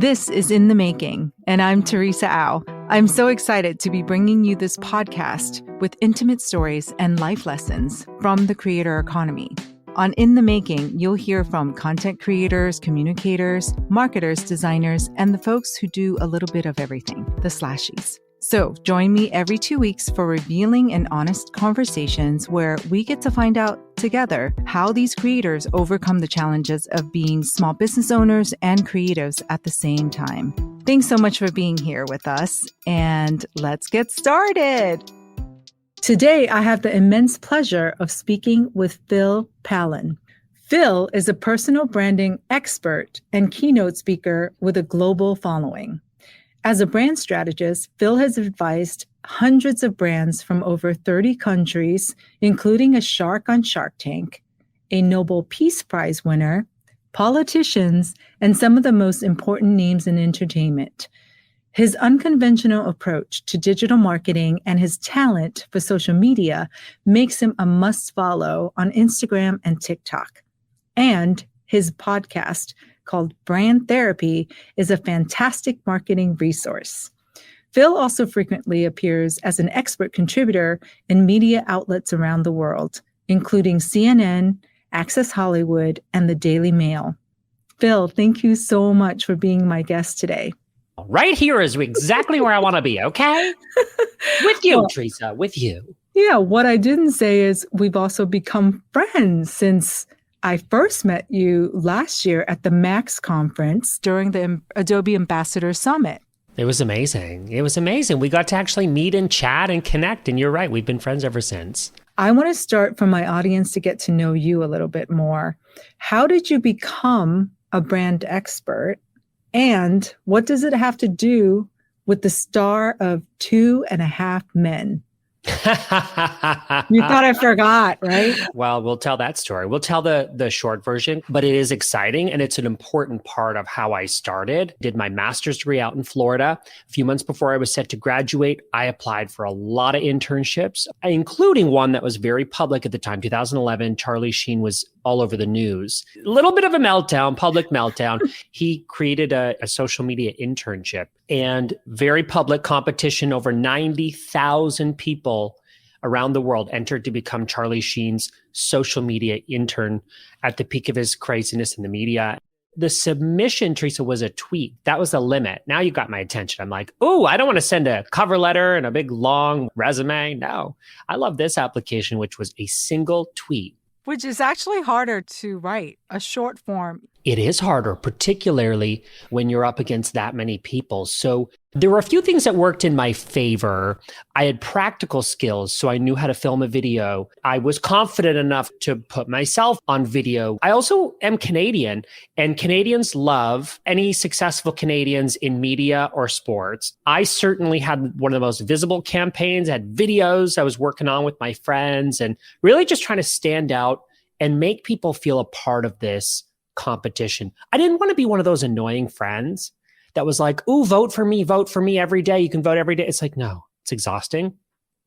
This is In the Making, and I'm Teresa Au. I'm so excited to be bringing you this podcast with intimate stories and life lessons from the creator economy. On In the Making, you'll hear from content creators, communicators, marketers, designers, and the folks who do a little bit of everything, the slashies. So join me every 2 weeks for revealing and honest conversations where we get to find out together how these creators overcome the challenges of being small business owners and creatives at the same time. Thanks so much for being here with us, and let's get started. Today, I have the immense pleasure of speaking with Phil Pallen. Phil is a personal branding expert and keynote speaker with a global following. As a brand strategist, Phil has advised hundreds of brands from over 30 countries, including a shark on Shark Tank, a Nobel Peace Prize winner, politicians, and some of the most important names in entertainment. His unconventional approach to digital marketing and his talent for social media makes him a must-follow on Instagram and TikTok. And his podcast, called Brand Therapy, is a fantastic marketing resource. Phil also frequently appears as an expert contributor in media outlets around the world, including CNN, Access Hollywood, and the Daily Mail. Phil, thank you so much for being my guest today. Right here is exactly where I want to be, okay? With you, Teresa, with you. Yeah, what I didn't say is we've also become friends since I first met you last year at the Max conference during the Adobe Ambassador Summit. It was amazing. It was amazing. We got to actually meet and chat and connect. And you're right, we've been friends ever since. I want to start from my audience to get to know you a little bit more. How did you become a brand expert? And what does it have to do with the star of 2.5 Men? You thought I forgot, right? Well, we'll tell that story. We'll tell the short version, but it is exciting and it's an important part of how I started. Did my master's degree out in Florida. A few months before I was set to graduate, I applied for a lot of internships, including one that was very public at the time, 2011. Charlie Sheen was all over the news. A little bit of a meltdown, public meltdown. He created a social media internship and very public competition. Over 90,000 people around the world entered to become Charlie Sheen's social media intern at the peak of his craziness in the media. The submission, Teresa, was a tweet. That was the limit. Now you got my attention. I'm like, oh, I don't want to send a cover letter and a big long resume. No, I love this application, which was a single tweet. Which is actually harder to write, a short form. It is harder, particularly when you're up against that many people. So there were a few things that worked in my favor. I had practical skills, so I knew how to film a video. I was confident enough to put myself on video. I also am Canadian, and Canadians love any successful Canadians in media or sports. I certainly had one of the most visible campaigns, I had videos I was working on with my friends, and really just trying to stand out and make people feel a part of this competition. I didn't want to be one of those annoying friends that was like, ooh, vote for me every day. You can vote every day. It's like, no, it's exhausting.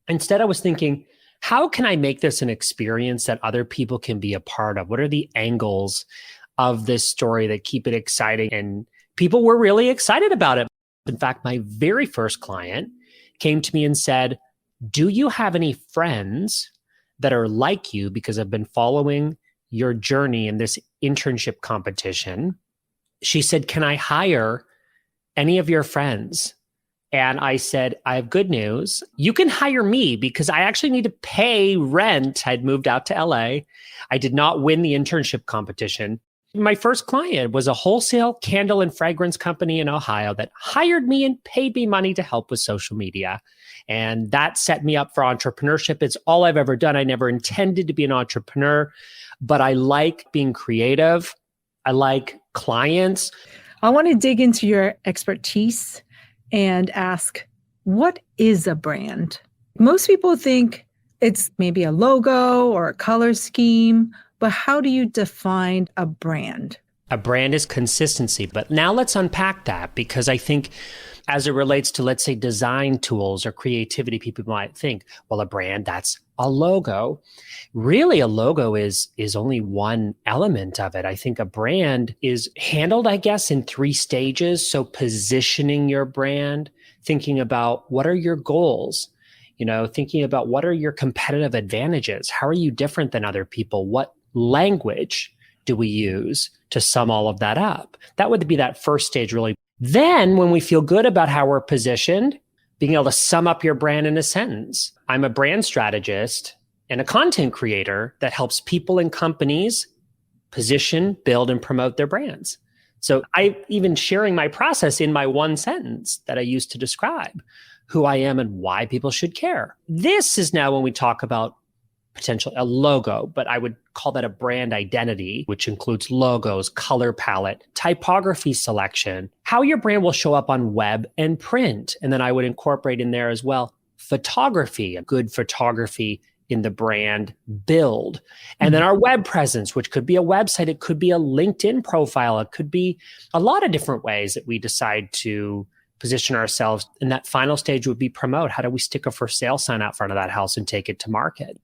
Instead, I was thinking, how can I make this an experience that other people can be a part of? What are the angles of this story that keep it exciting? And people were really excited about it. In fact, my very first client came to me and said, do you have any friends that are like you? Because I've been following your journey in this internship competition. She said, can I hire any of your friends? And I said, I have good news. You can hire me because I actually need to pay rent. I'd moved out to LA. I did not win the internship competition. My first client was a wholesale candle and fragrance company in Ohio that hired me and paid me money to help with social media. And that set me up for entrepreneurship. It's all I've ever done. I never intended to be an entrepreneur, but I like being creative. I like clients. I want to dig into your expertise and ask, what is a brand? Most people think it's maybe a logo or a color scheme, but how do you define a brand? A brand is consistency. But now let's unpack that, because I think as it relates to, let's say, design tools or creativity, people might think, well, a brand, that's a logo. Really, a logo is only one element of it. I think a brand is handled, I guess, in three stages. So positioning your brand, thinking about what are your goals, thinking about what are your competitive advantages? How are you different than other people? What language do we use to sum all of that up? That would be that first stage, really. Then when we feel good about how we're positioned, being able to sum up your brand in a sentence. I'm a brand strategist and a content creator that helps people and companies position, build, and promote their brands. So I even sharing my process in my one sentence that I use to describe who I am and why people should care. This is now when we talk about a logo, but I would call that a brand identity, which includes logos, color palette, typography selection, how your brand will show up on web and print. And then I would incorporate in there as well, photography, a good photography in the brand build. And then our web presence, which could be a website, it could be a LinkedIn profile, it could be a lot of different ways that we decide to position ourselves. And that final stage would be promote. How do we stick a for sale sign out front of that house and take it to market?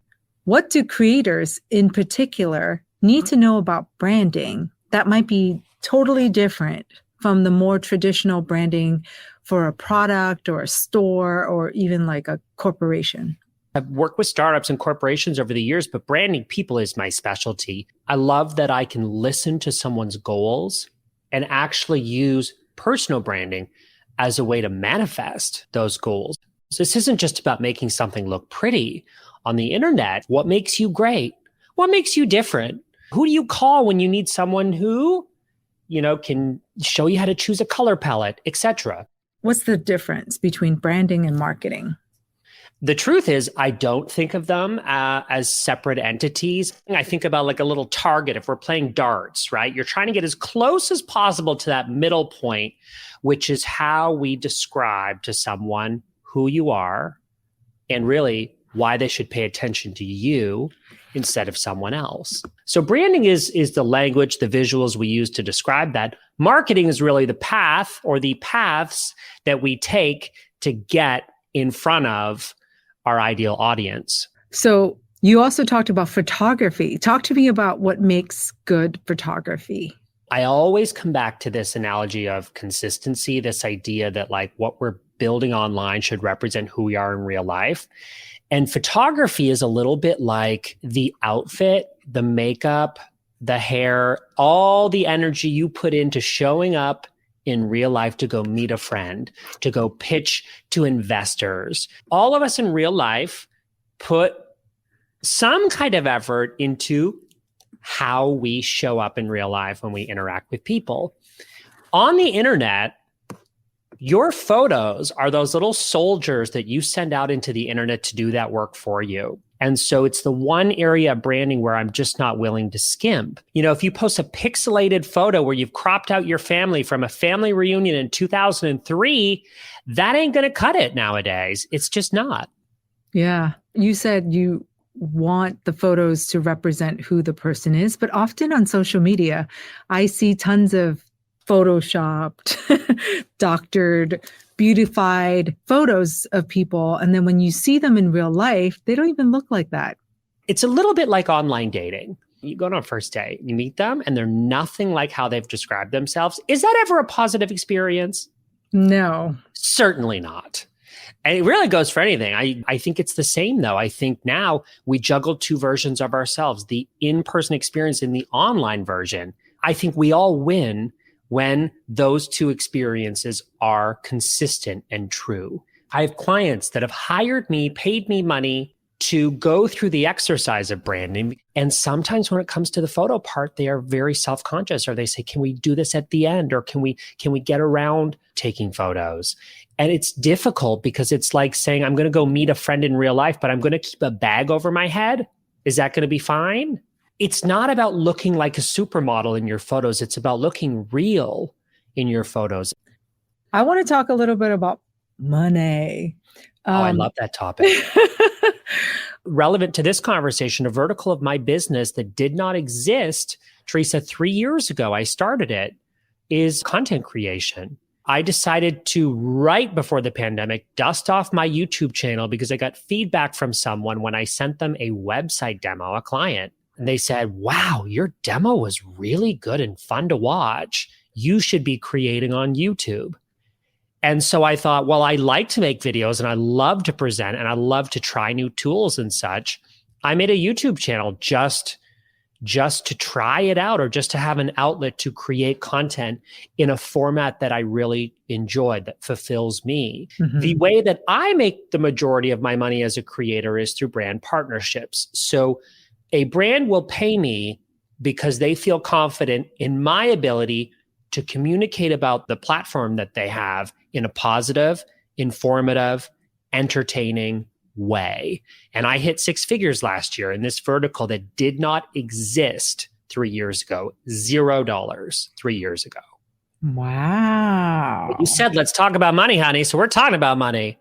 What do creators in particular need to know about branding that might be totally different from the more traditional branding for a product or a store or even like a corporation? I've worked with startups and corporations over the years, but branding people is my specialty. I love that I can listen to someone's goals and actually use personal branding as a way to manifest those goals. So this isn't just about making something look pretty on the internet. What makes you great? What makes you different? Who do you call when you need someone who, can show you how to choose a color palette, etc.? What's the difference between branding and marketing? The truth is, I don't think of them as separate entities. I think about like a little target. If we're playing darts, right? You're trying to get as close as possible to that middle point, which is how we describe to someone who you are and really why they should pay attention to you instead of someone else. So branding is the language, the visuals we use to describe that. Marketing is really the path or the paths that we take to get in front of our ideal audience. So you also talked about photography. Talk to me about what makes good photography. I always come back to this analogy of consistency, this idea that like what we're building online should represent who we are in real life. And photography is a little bit like the outfit, the makeup, the hair, all the energy you put into showing up in real life to go meet a friend, to go pitch to investors. All of us in real life put some kind of effort into how we show up in real life when we interact with people. On the internet, your photos are those little soldiers that you send out into the internet to do that work for you. And so it's the one area of branding where I'm just not willing to skimp. If you post a pixelated photo where you've cropped out your family from a family reunion in 2003, that ain't going to cut it nowadays. It's just not. Yeah. You said you want the photos to represent who the person is, but often on social media, I see tons of photoshopped, doctored, beautified photos of people. And then when you see them in real life, they don't even look like that. It's a little bit like online dating. You go on a first date, you meet them, and they're nothing like how they've described themselves. Is that ever a positive experience? No. Certainly not. And it really goes for anything. I think it's the same, though. I think now we juggle two versions of ourselves, the in-person experience and the online version. I think we all win when those two experiences are consistent and true. I have clients that have hired me, paid me money to go through the exercise of branding. And sometimes when it comes to the photo part, they are very self-conscious, or they say, can we do this at the end? Or can we get around taking photos? And it's difficult because it's like saying, I'm going to go meet a friend in real life, but I'm going to keep a bag over my head. Is that going to be fine? It's not about looking like a supermodel in your photos. It's about looking real in your photos. I want to talk a little bit about money. I love that topic. Relevant to this conversation, a vertical of my business that did not exist, Teresa, 3 years ago, I started it, is content creation. I decided to, right before the pandemic, dust off my YouTube channel because I got feedback from someone when I sent them a website demo, a client. And they said, wow, your demo was really good and fun to watch. You should be creating on YouTube. And so I thought, well, I like to make videos and I love to present and I love to try new tools and such. I made a YouTube channel just to try it out, or just to have an outlet to create content in a format that I really enjoy, that fulfills me. Mm-hmm. The way that I make the majority of my money as a creator is through brand partnerships. So a brand will pay me because they feel confident in my ability to communicate about the platform that they have in a positive, informative, entertaining way. And I hit 6 figures last year in this vertical that did not exist 3 years ago. $0 3 years ago. Wow. But you said, let's talk about money, honey. So we're talking about money.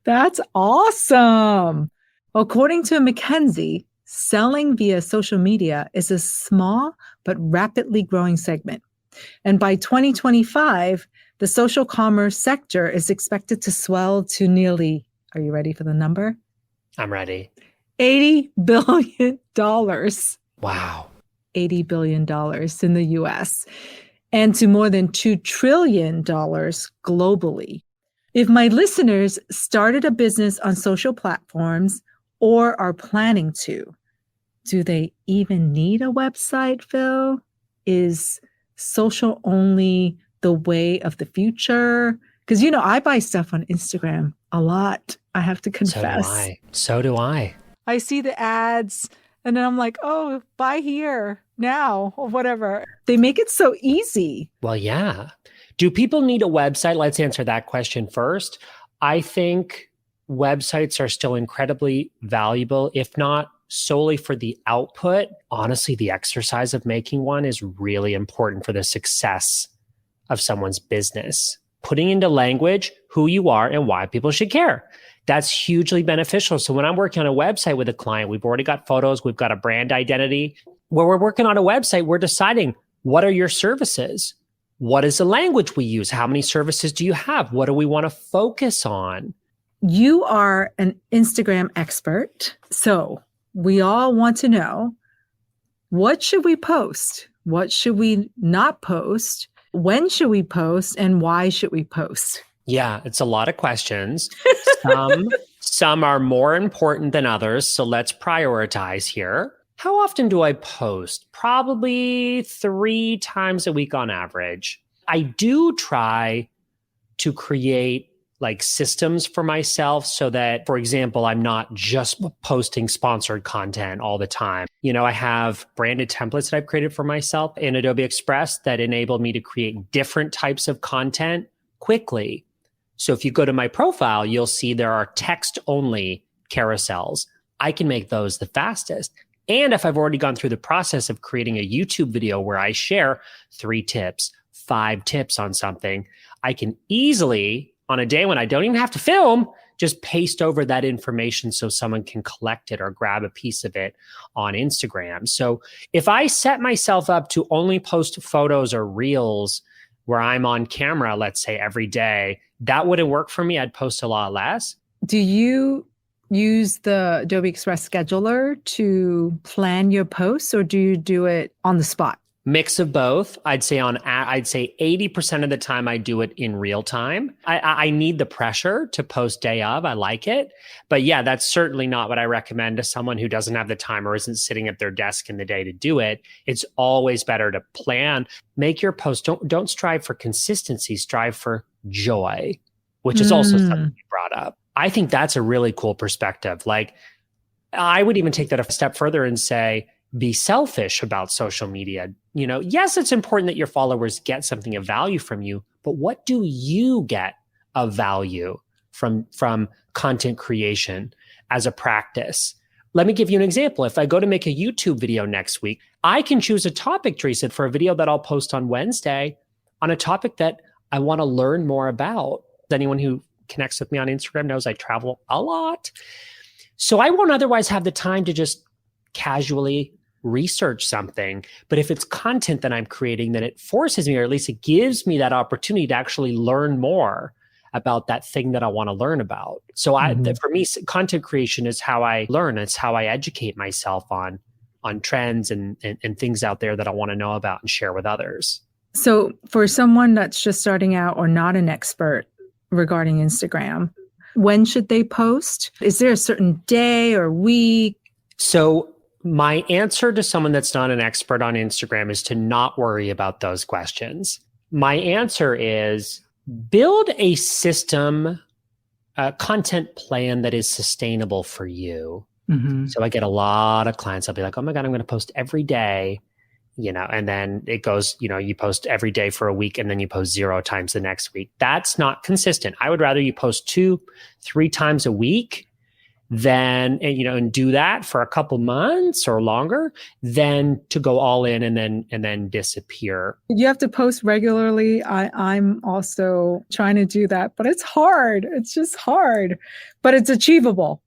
That's awesome. According to McKinsey, selling via social media is a small but rapidly growing segment. And by 2025, the social commerce sector is expected to swell to nearly, are you ready for the number? I'm ready. $80 billion. Wow. $80 billion in the US, and to more than $2 trillion globally. If my listeners started a business on social platforms or are planning to, do they even need a website, Phil? Is social only the way of the future? Because, I buy stuff on Instagram a lot. I have to confess. So do I. I see the ads and then I'm like, oh, buy here now or whatever. They make it so easy. Well, yeah. Do people need a website? Let's answer that question first. I think websites are still incredibly valuable, if not solely for the output. Honestly, the exercise of making one is really important for the success of someone's business. Putting into language who you are and why people should care. That's hugely beneficial. So when I'm working on a website with a client, we've already got photos, we've got a brand identity. When we're working on a website, we're deciding, what are your services? What is the language we use? How many services do you have? What do we want to focus on? You are an Instagram expert. So we all want to know, what should we post? What should we not post? When should we post? And why should we post? Yeah, it's a lot of questions. Some are more important than others. So let's prioritize here. How often do I post? Probably 3 times a week on average. I do try to create systems for myself so that, for example, I'm not just posting sponsored content all the time. I have branded templates that I've created for myself in Adobe Express that enable me to create different types of content quickly. So if you go to my profile, you'll see there are text-only carousels. I can make those the fastest. And if I've already gone through the process of creating a YouTube video where I share 3 tips, 5 tips on something, I can easily, on a day when I don't even have to film, just paste over that information so someone can collect it or grab a piece of it on Instagram. So if I set myself up to only post photos or reels where I'm on camera, let's say every day, that wouldn't work for me. I'd post a lot less. Do you use the Adobe Express scheduler to plan your posts, or do you do it on the spot? Mix of both. I'd say 80% of the time I do it in real time. I need the pressure to post day of. I like it. But yeah, that's certainly not what I recommend to someone who doesn't have the time or isn't sitting at their desk in the day to do it. It's always better to plan. Make your post. Don't strive for consistency. Strive for joy, which is also something you brought up. I think that's a really cool perspective. I would even take that a step further and say, be selfish about social media. Yes, it's important that your followers get something of value from you, but what do you get of value from content creation as a practice? Let me give you an example. If I go to make a YouTube video next week, I can choose a topic, Teresa, for a video that I'll post on Wednesday on a topic that I want to learn more about. Anyone who connects with me on Instagram knows I travel a lot. So I won't otherwise have the time to just casually research something. But if it's content that I'm creating, then it forces me, or at least it gives me that opportunity to actually learn more about that thing that I want to learn about. So for me, content creation is how I learn. It's how I educate myself on trends and things out there that I want to know about and share with others. So for someone that's just starting out or not an expert regarding Instagram, when should they post? Is there a certain day or week? So my answer to someone that's not an expert on Instagram is to not worry about those questions. My answer is build a system, a content plan that is sustainable for you. So I get a lot of clients. I'll be like, oh my God, I'm going to post every day, and then it goes, you post every day for a week and then you post 0 times the next week. That's not consistent. I would rather you post 2-3 times a week and do that for a couple months or longer than to go all in and then disappear. You have to post regularly. I'm also trying to do that, but it's hard. It's just hard, but it's achievable.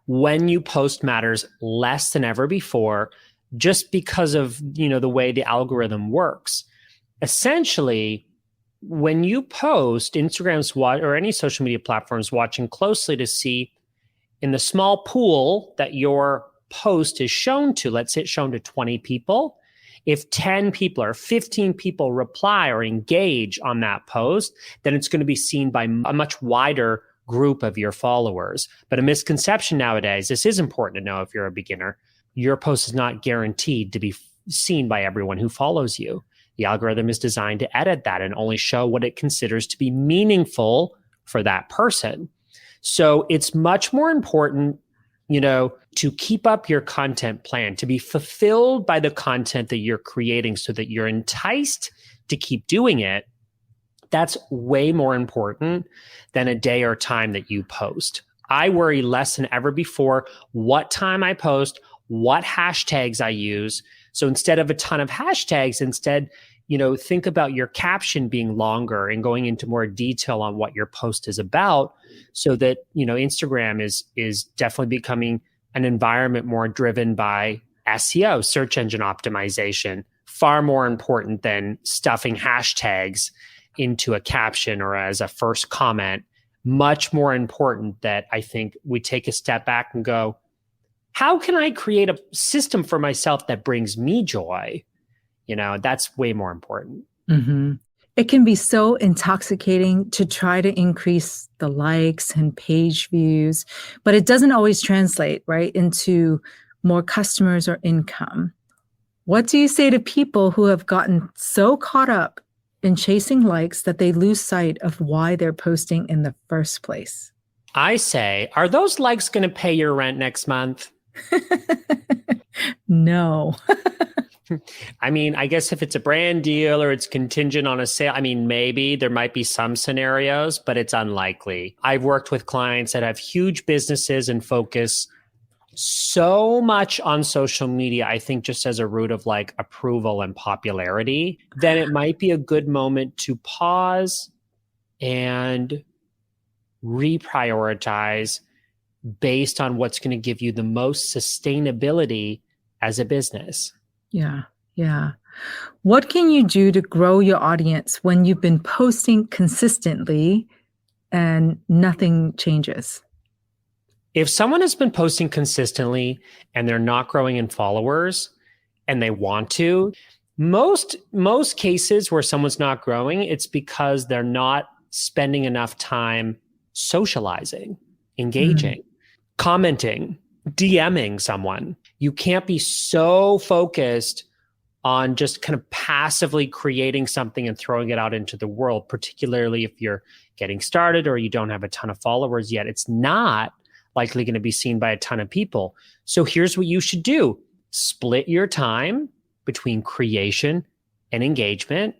When you post matters less than ever before, just because of, the way the algorithm works. Essentially, when you post, Instagram's or any social media platforms watching closely to see in the small pool that your post is shown to, let's say it's shown to 20 people. If 10 people or 15 people reply or engage on that post, then it's going to be seen by a much wider group of your followers. But a misconception nowadays, this is important to know if you're a beginner, your post is not guaranteed to be seen by everyone who follows you. The algorithm is designed to edit that and only show what it considers to be meaningful for that person. So it's much more important, to keep up your content plan, to be fulfilled by the content that you're creating so that you're enticed to keep doing it. That's way more important than a day or time that you post. I worry less than ever before what time I post, what hashtags I use. So instead of a ton of hashtags, think about your caption being longer and going into more detail on what your post is about, so that, Instagram is definitely becoming an environment more driven by SEO, search engine optimization, far more important than stuffing hashtags into a caption or as a first comment. Much more important that I think we take a step back and go, how can I create a system for myself that brings me joy? That's way more important. Mm-hmm. It can be so intoxicating to try to increase the likes and page views, but it doesn't always translate, right, into more customers or income. What do you say to people who have gotten so caught up in chasing likes that they lose sight of why they're posting in the first place? I say, are those likes going to pay your rent next month? No. I mean, I guess if it's a brand deal or it's contingent on a sale, maybe there might be some scenarios, but it's unlikely. I've worked with clients that have huge businesses and focus so much on social media, I think just as a root of like approval and popularity, then it might be a good moment to pause and reprioritize based on what's going to give you the most sustainability as a business. Yeah. What can you do to grow your audience when you've been posting consistently and nothing changes? If someone has been posting consistently and they're not growing in followers and they want to, most cases where someone's not growing, it's because they're not spending enough time socializing, engaging, commenting, DMing someone. You can't be so focused on just kind of passively creating something and throwing it out into the world, particularly if you're getting started or you don't have a ton of followers yet. It's not likely going to be seen by a ton of people. So here's what you should do. Split your time between creation and engagement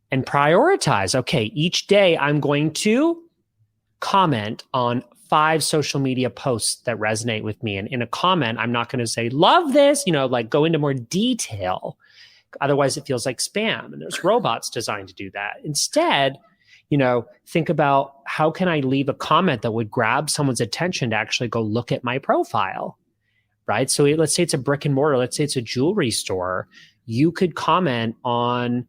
and prioritize. Okay, each day I'm going to comment on 5 social media posts that resonate with me. And in a comment, I'm not going to say, love this, go into more detail. Otherwise, it feels like spam. And there's robots designed to do that. Instead, think about how can I leave a comment that would grab someone's attention to actually go look at my profile, right? So let's say it's a brick and mortar, let's say it's a jewelry store. You could comment on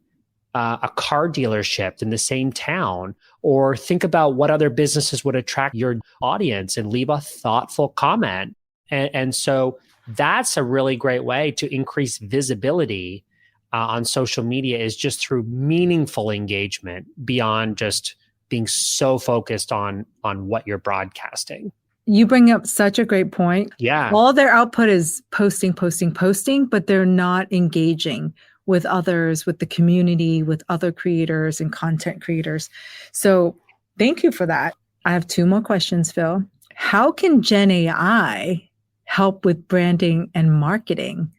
a car dealership in the same town, or think about what other businesses would attract your audience and leave a thoughtful comment. And so that's a really great way to increase visibility on social media, is just through meaningful engagement beyond just being so focused on what you're broadcasting. You bring up such a great point. Yeah. All their output is posting, but they're not engaging with others, with the community, with other creators and content creators. So thank you for that. I have 2 more questions, Phil. How can Gen AI help with branding and marketing?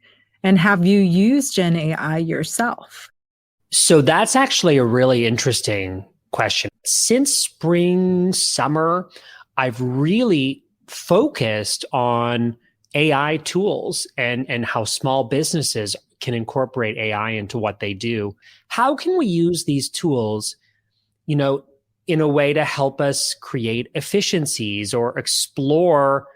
And have you used Gen AI yourself? So that's actually a really interesting question. Since spring, summer, I've really focused on AI tools and how small businesses can incorporate AI into what they do. How can we use these tools, in a way to help us create efficiencies or explore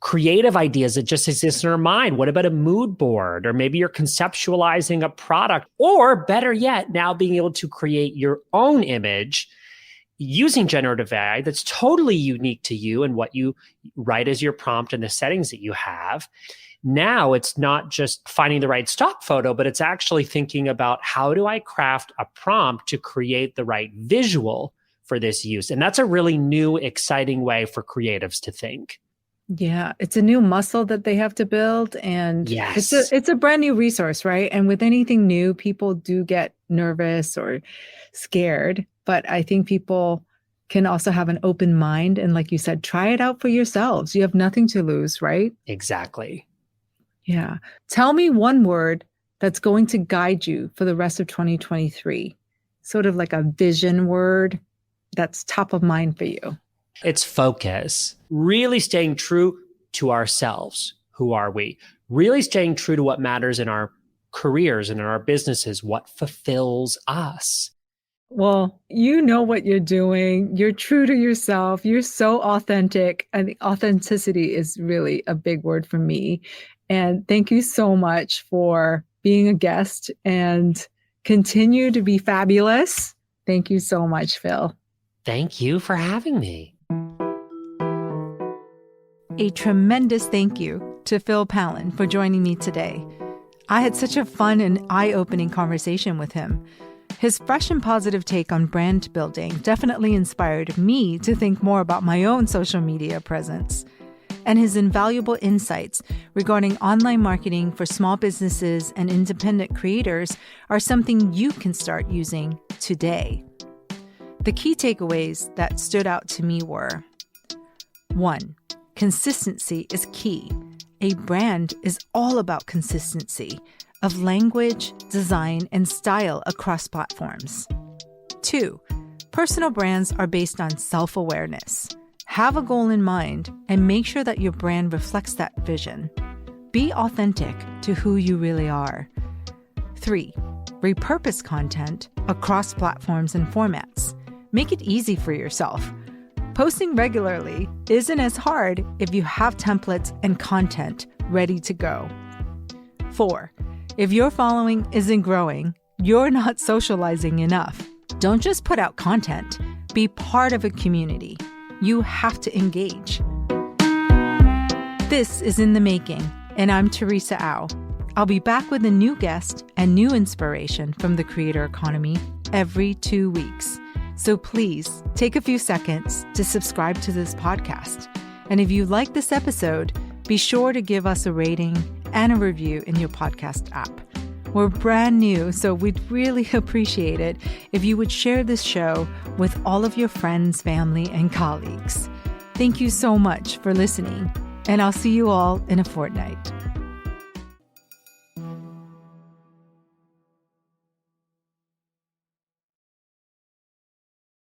creative ideas that just exist in our mind? What about a mood board? Or maybe you're conceptualizing a product, or better yet, now being able to create your own image using generative AI that's totally unique to you and what you write as your prompt and the settings that you have. Now it's not just finding the right stock photo, but it's actually thinking about, how do I craft a prompt to create the right visual for this use? And that's a really new, exciting way for creatives to think. Yeah, it's a new muscle that they have to build, and yes, it's a brand new resource, right? And with anything new, people do get nervous or scared, but I think people can also have an open mind, and like you said, try it out for yourselves. You have nothing to lose, right? Exactly. Yeah. Tell me one word that's going to guide you for the rest of 2023. Sort of like a vision word that's top of mind for you. It's focus. Really staying true to ourselves. Who are we? Really staying true to what matters in our careers and in our businesses, what fulfills us. Well, you know what you're doing. You're true to yourself. You're so authentic. I think authenticity is really a big word for me. And thank you so much for being a guest, and continue to be fabulous. Thank you so much, Phil. Thank you for having me. A tremendous thank you to Phil Pallen for joining me today. I had such a fun and eye-opening conversation with him. His fresh and positive take on brand building definitely inspired me to think more about my own social media presence. And his invaluable insights regarding online marketing for small businesses and independent creators are something you can start using today. The key takeaways that stood out to me were: 1. Consistency is key. A brand is all about consistency of language, design, and style across platforms. 2. Personal brands are based on self-awareness. Have a goal in mind and make sure that your brand reflects that vision. Be authentic to who you really are. 3. Repurpose content across platforms and formats. Make it easy for yourself. Posting regularly isn't as hard if you have templates and content ready to go. 4. If your following isn't growing, you're not socializing enough. Don't just put out content. Be part of a community. You have to engage. This is In the Making, and I'm Teresa Au. I'll be back with a new guest and new inspiration from the creator economy every 2 weeks. So please take a few seconds to subscribe to this podcast. And if you like this episode, be sure to give us a rating and a review in your podcast app. We're brand new, so we'd really appreciate it if you would share this show with all of your friends, family, and colleagues. Thank you so much for listening, and I'll see you all in a fortnight.